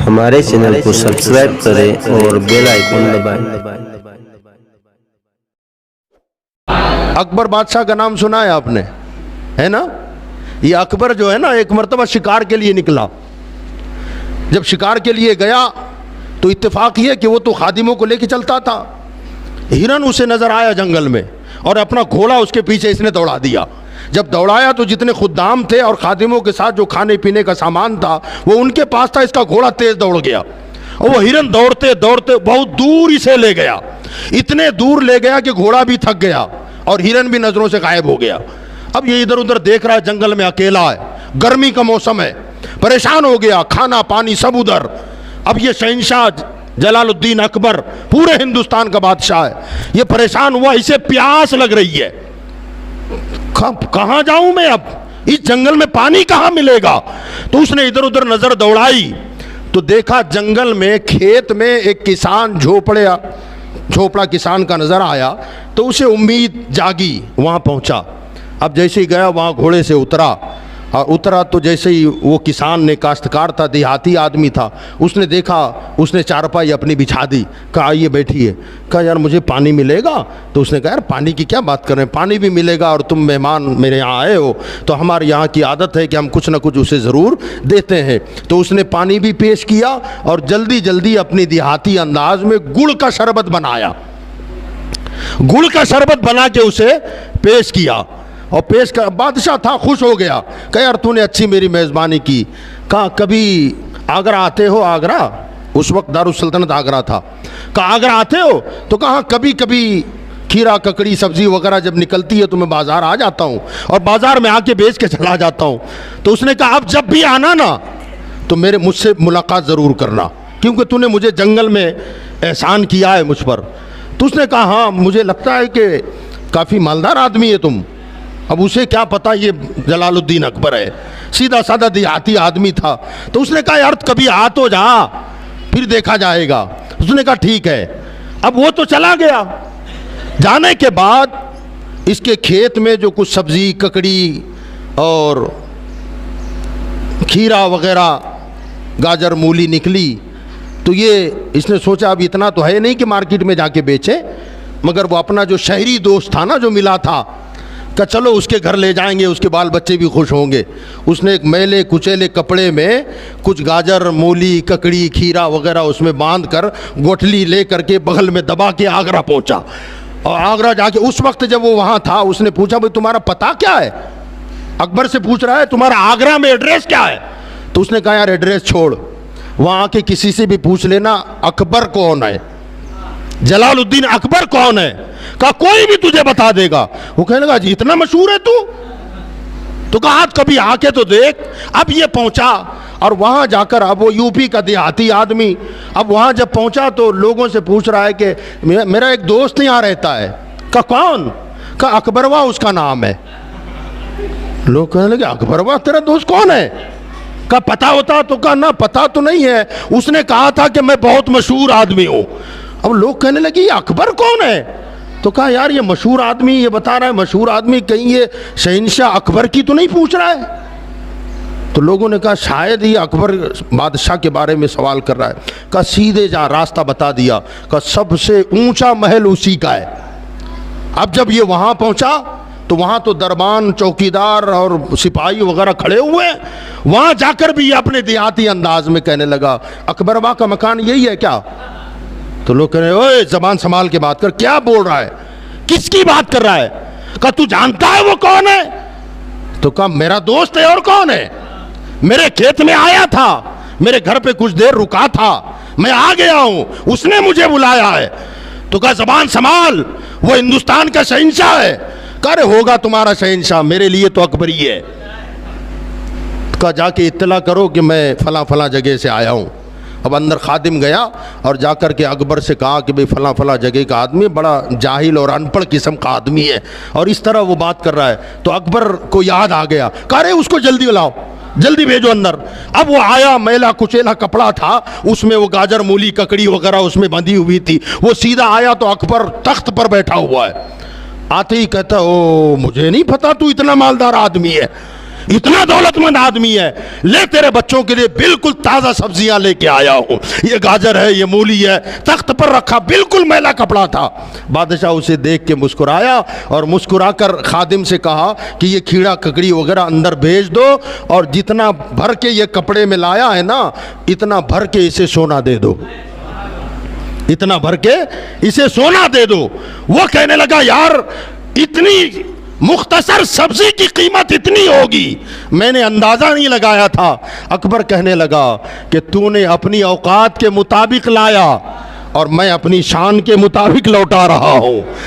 हमारे चैनल को सब्सक्राइब करें और बेल आइकन दबाएं। अकबर बादशाह का नाम सुना है आपने, है ना। ये अकबर जो है ना, एक मर्तबा शिकार के लिए निकला। जब शिकार के लिए गया तो इत्तेफाक ये कि वो तो खादिमों को लेके चलता था। हिरन उसे नजर आया जंगल में और अपना घोड़ा उसके पीछे इसने दौड़ा दिया। जब दौड़ाया तो जितने खुद्दाम थे और खादिमों के साथ जो खाने पीने का सामान था वो उनके पास था। इसका घोड़ा तेज दौड़ गया और वो हिरन दौड़ते दौड़ते बहुत दूर इसे ले गया। इतने दूर ले गया कि घोड़ा भी थक गया और हिरन भी नजरों से गायब हो गया। अब ये इधर उधर देख रहा है, जंगल में अकेला है, गर्मी का मौसम है, परेशान हो गया, खाना पानी सब उधर। अब ये शहंशाह जलालुद्दीन अकबर पूरे हिंदुस्तान का बादशाह है, ये परेशान हुआ, इसे प्यास लग रही है। कहां जाऊं मैं, अब इस जंगल में पानी कहां मिलेगा। तो उसने इधर उधर नजर दौड़ाई तो देखा जंगल में खेत में एक किसान झोपड़ा किसान का नजर आया। तो उसे उम्मीद जागी, वहां पहुंचा। अब जैसे ही गया वहां घोड़े से उतरा तो जैसे ही वो किसान ने, काश्तकार था, देहाती आदमी था, उसने देखा, उसने चारपाई अपनी बिछा दी, कहा आइए बैठिए। कहा यार मुझे पानी मिलेगा। तो उसने कहा यार पानी की क्या बात कर रहे हैं, पानी भी मिलेगा और तुम मेहमान मेरे यहाँ आए हो तो हमारे यहाँ की आदत है कि हम कुछ ना कुछ उसे ज़रूर देते हैं। तो उसने पानी भी पेश किया और जल्दी जल्दी अपनी देहाती अंदाज में गुड़ का शरबत बनाया। गुड़ का शरबत बना के उसे पेश किया और पेश कर, बादशाह था, खुश हो गया। कहा यार तूने अच्छी मेरी मेज़बानी की। कहा कभी आगरा आते हो? आगरा उस वक्त दारुस्सल्तनत आगरा था। कहा आगरा आते हो? तो कहा कभी कभी खीरा ककड़ी सब्जी वगैरह जब निकलती है तो मैं बाज़ार आ जाता हूँ और बाज़ार में आके बेच के चला जाता हूँ। तो उसने कहा अब जब भी आना ना तो मुझसे मुलाकात ज़रूर करना, क्योंकि तूने मुझे जंगल में एहसान किया है मुझ पर। तो उसने कहा हाँ मुझे लगता है कि काफ़ी मालदार आदमी है तुम। अब उसे क्या पता ये जलालुद्दीन अकबर है, सीधा साधा देहाती आदमी था। तो उसने कहा यार कभी आ तो जा, फिर देखा जाएगा। उसने कहा ठीक है। अब वो तो चला गया। जाने के बाद इसके खेत में जो कुछ सब्जी ककड़ी और खीरा वगैरह गाजर मूली निकली तो ये इसने सोचा अब इतना तो है नहीं कि मार्केट में जाके बेचे, मगर वो अपना जो शहरी दोस्त था ना जो मिला था, कि चलो उसके घर ले जाएंगे, उसके बाल बच्चे भी खुश होंगे। उसने एक मैले कुचेले कपड़े में कुछ गाजर मूली ककड़ी खीरा वगैरह उसमें बांध कर गोठली ले करके बगल में दबा के आगरा पहुंचा। और आगरा जाके उस वक्त जब वो वहाँ था उसने पूछा भाई तुम्हारा पता क्या है। अकबर से पूछ रहा है तुम्हारा आगरा में एड्रेस क्या है। तो उसने कहा यार एड्रेस छोड़, वहाँ आके किसी से भी पूछ लेना अकबर कौन है, जलालुद्दीन अकबर कौन है। कहा कोई भी तुझे बता देगा। वो कहने लगा जी इतना मशहूर है तू। तो कहा आज कभी आके तो देख। अब ये पहुंचा और वहां जाकर, अब वो यूपी का देहाती आदमी, अब वहां जब पहुंचा तो लोगों से पूछ रहा है कि मेरा एक दोस्त यहाँ रहता है। कहा कौन? कहा अकबरवा उसका नाम है। लोग कहने लगे अकबरवा तेरा दोस्त कौन है? कहा पता होता? तो कहा ना पता तो नहीं है, उसने कहा था कि मैं बहुत मशहूर आदमी हूं। अब लोग कहने लगे ये अकबर कौन है? तो कहा यार ये मशहूर आदमी, ये बता रहा है मशहूर आदमी, कहीं ये शहंशाह अकबर की तो नहीं पूछ रहा है। तो लोगों ने कहा शायद ये अकबर बादशाह के बारे में सवाल कर रहा है। कहा सीधे जा, रास्ता बता दिया। कहा सबसे ऊंचा महल उसी का है। अब जब ये वहां पहुंचा तो वहां तो दरबान चौकीदार और सिपाही वगैरह खड़े हुए हैं। वहां जाकर भी ये अपने देहाती अंदाज में कहने लगा अकबरवा का मकान यही है क्या? तो लोग कह रहे ओए जबान संभाल के बात कर, क्या बोल रहा है, किसकी बात कर रहा है? कहा तू जानता है वो कौन है? तो कहा मेरा दोस्त है। और कौन है? मेरे खेत में आया था, मेरे घर पे कुछ देर रुका था, मैं आ गया हूं, उसने मुझे बुलाया है। तो कहा जबान संभाल, वो हिंदुस्तान का शहंशाह है। कहा अरे होगा तुम्हारा शहंशाह, मेरे लिए तो अकबर ही है। कहा जाके इत्तला करो कि मैं फला फला जगह से आया हूं। अब अंदर खादिम गया और जाकर के अकबर से कहा कि भाई फला फला जगह का आदमी बड़ा जाहिल और अनपढ़ किस्म का आदमी है और इस तरह वो बात कर रहा है। तो अकबर को याद आ गया, कहा अरे उसको जल्दी बुलाओ, जल्दी भेजो अंदर। अब वो आया, मैला कुचेला कपड़ा था, उसमें वो गाजर मूली ककड़ी वगैरह उसमें बंधी हुई थी। वो सीधा आया तो अकबर तख्त पर बैठा हुआ है। आते ही कहता ओ मुझे नहीं पता तू इतना मालदार आदमी है, इतना दौलतमंद आदमी है, ले तेरे बच्चों के लिए बिल्कुल ताज़ा सब्जियां लेके आया हूँ, ये गाजर है, ये मूली है, तख्त पर रखा, बिल्कुल मैला कपड़ा था। बादशाह उसे देख के मुस्कुराया और मुस्कुराकर खादिम से कहा कि ये कीड़ा ककड़ी वगैरह अंदर भेज दो, और जितना भर के ये कपड़े में लाया है ना, इतना भर के इसे सोना दे दो, इतना भर के इसे सोना दे दो। वो कहने लगा, यार इतनी मुख्तसर सब्जी की कीमत इतनी होगी, मैंने अंदाज़ा नहीं लगाया था। अकबर कहने लगा कि तूने अपनी औकात के मुताबिक लाया और मैं अपनी शान के मुताबिक लौटा रहा हूँ।